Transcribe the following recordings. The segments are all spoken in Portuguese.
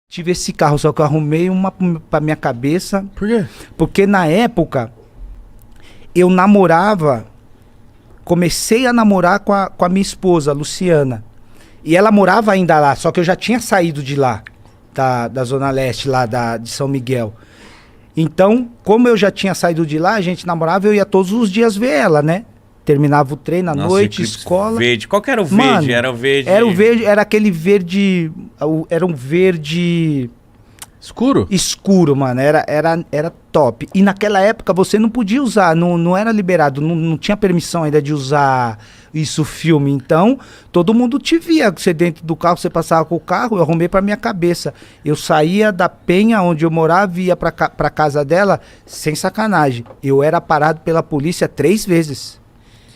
Tive esse carro, só que eu arrumei uma pra minha cabeça. Por quê? Porque na época, eu namorava, comecei a namorar com a minha esposa, Luciana. E ela morava ainda lá, só que eu já tinha saído de lá, da Zona Leste, lá de São Miguel. Então, como eu já tinha saído de lá, a gente namorava, eu ia todos os dias ver ela, né? Terminava o treino à noite, escola. Verde. Qual que era o verde? Mano, Era o verde. Era o verde, era aquele verde. Era um verde. Escuro? Escuro, mano. Era top. E naquela época você não podia usar, não era liberado, não tinha permissão ainda de usar isso filme. Então, todo mundo te via. Você dentro do carro, você passava com o carro, eu arrumei pra minha cabeça. Eu saía da penha onde eu morava e ia pra casa dela, sem sacanagem. Eu era parado pela polícia 3 vezes.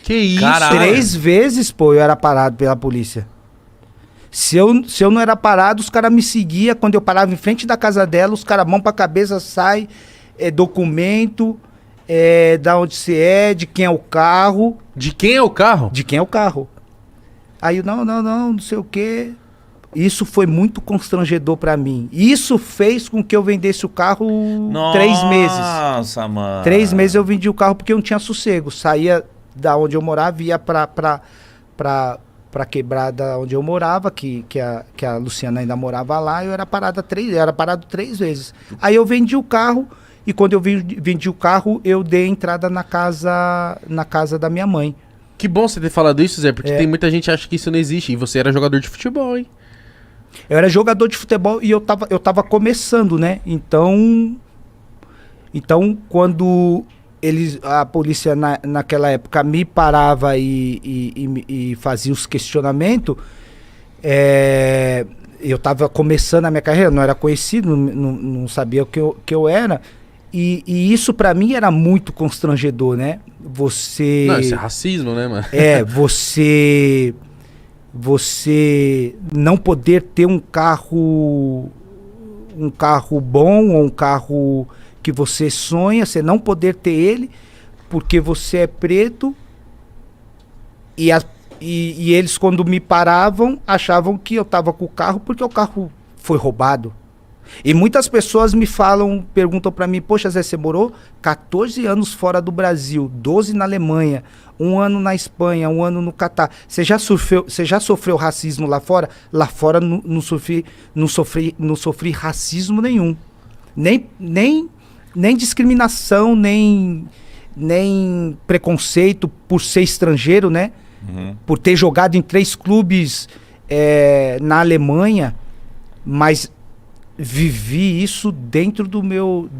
Que isso? Caralho. 3 vezes, pô, eu era parado pela polícia. Se eu não era parado, os caras me seguiam. Quando eu parava em frente da casa dela, os caras mão pra cabeça, sai, documento, da onde você é, de quem é o carro. De quem é o carro? De quem é o carro. Aí eu, não sei o quê. Isso foi muito constrangedor pra mim. Isso fez com que eu vendesse o carro 3 meses. Nossa, mano. 3 meses eu vendi o carro porque eu não tinha sossego. Saía da onde eu morava, ia pra quebrada onde eu morava, que a Luciana ainda morava lá, eu era parado 3 vezes. Aí eu vendi o carro, e quando eu vendi o carro, eu dei entrada na casa da minha mãe. Que bom você ter falado isso, Zé, porque tem muita gente que acha que isso não existe, e você era jogador de futebol, hein? Eu era jogador de futebol e eu tava começando, né? Então quando a polícia naquela época me parava e fazia os questionamentos, eu tava começando a minha carreira, não era conhecido, não sabia o que eu era, e isso pra mim era muito constrangedor, né? Não, isso é racismo, né, mano? Você não poder ter um carro bom, ou um carro que você sonha, você não poder ter ele, porque você é preto, e eles, quando me paravam, achavam que eu tava com o carro porque o carro foi roubado. E muitas pessoas perguntam pra mim, poxa, Zé, você morou 14 anos fora do Brasil, 12 na Alemanha, 1 ano na Espanha, 1 ano no Catar. Você já sofreu racismo lá fora? Lá fora não sofri racismo nenhum. Nem discriminação, nem preconceito por ser estrangeiro, né? Uhum. Por ter jogado em 3 clubes na Alemanha, mas vivi isso dentro do meu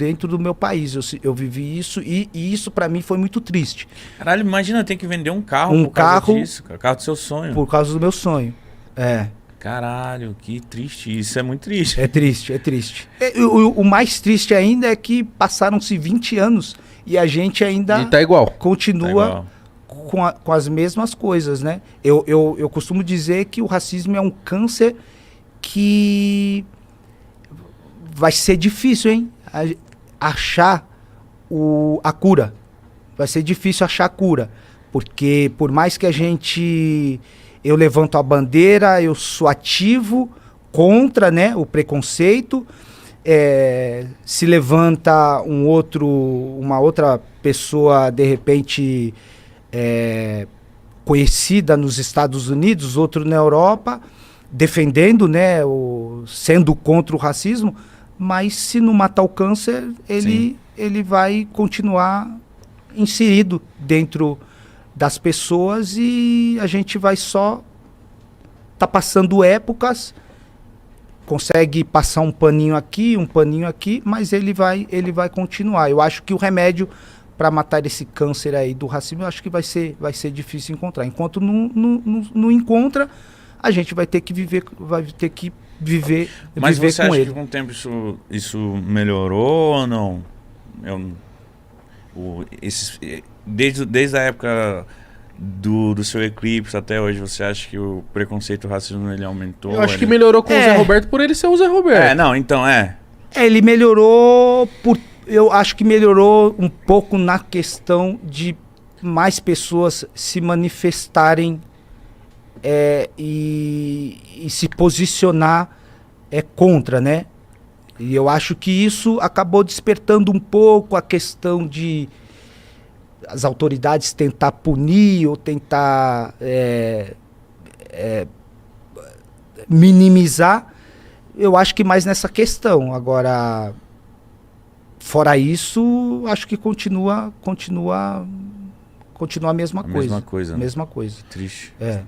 país. Eu vivi isso e isso pra mim foi muito triste. Caralho, imagina ter que vender um carro por causa disso, cara. Carro do seu sonho. Por causa do meu sonho. Caralho, que triste. Isso é muito triste. É triste. O mais triste ainda é que passaram-se 20 anos e a gente ainda E tá igual. continua com as mesmas coisas, né? Eu costumo dizer que o racismo é um câncer que vai ser difícil, hein? Achar a cura. Vai ser difícil achar a cura. Porque por mais que eu levanto a bandeira, eu sou ativo contra, né, o preconceito. Se levanta uma outra pessoa, de repente, conhecida nos Estados Unidos, outro na Europa, defendendo, né, sendo contra o racismo, mas se não matar o câncer, ele vai continuar inserido dentro das pessoas e a gente vai só passando épocas, consegue passar um paninho aqui, mas ele vai continuar. Eu acho que o remédio para matar esse câncer aí do racismo, eu acho que vai ser difícil encontrar. Enquanto não encontra, a gente vai ter que viver Mas você com acha ele. que com o tempo isso melhorou ou não? Desde a época do seu eclipse até hoje, você acha que o preconceito e o racismo ele aumentou? Eu acho que melhorou com o Zé Roberto por ele ser o Zé Roberto. Ele melhorou eu acho que melhorou um pouco na questão de mais pessoas se manifestarem e se posicionar contra, né? E eu acho que isso acabou despertando um pouco a questão de as autoridades tentar punir ou tentar minimizar. Eu acho que mais nessa questão. Agora, fora isso, acho que continua a mesma coisa. Mesma coisa, né? Mesma coisa. Triste. É.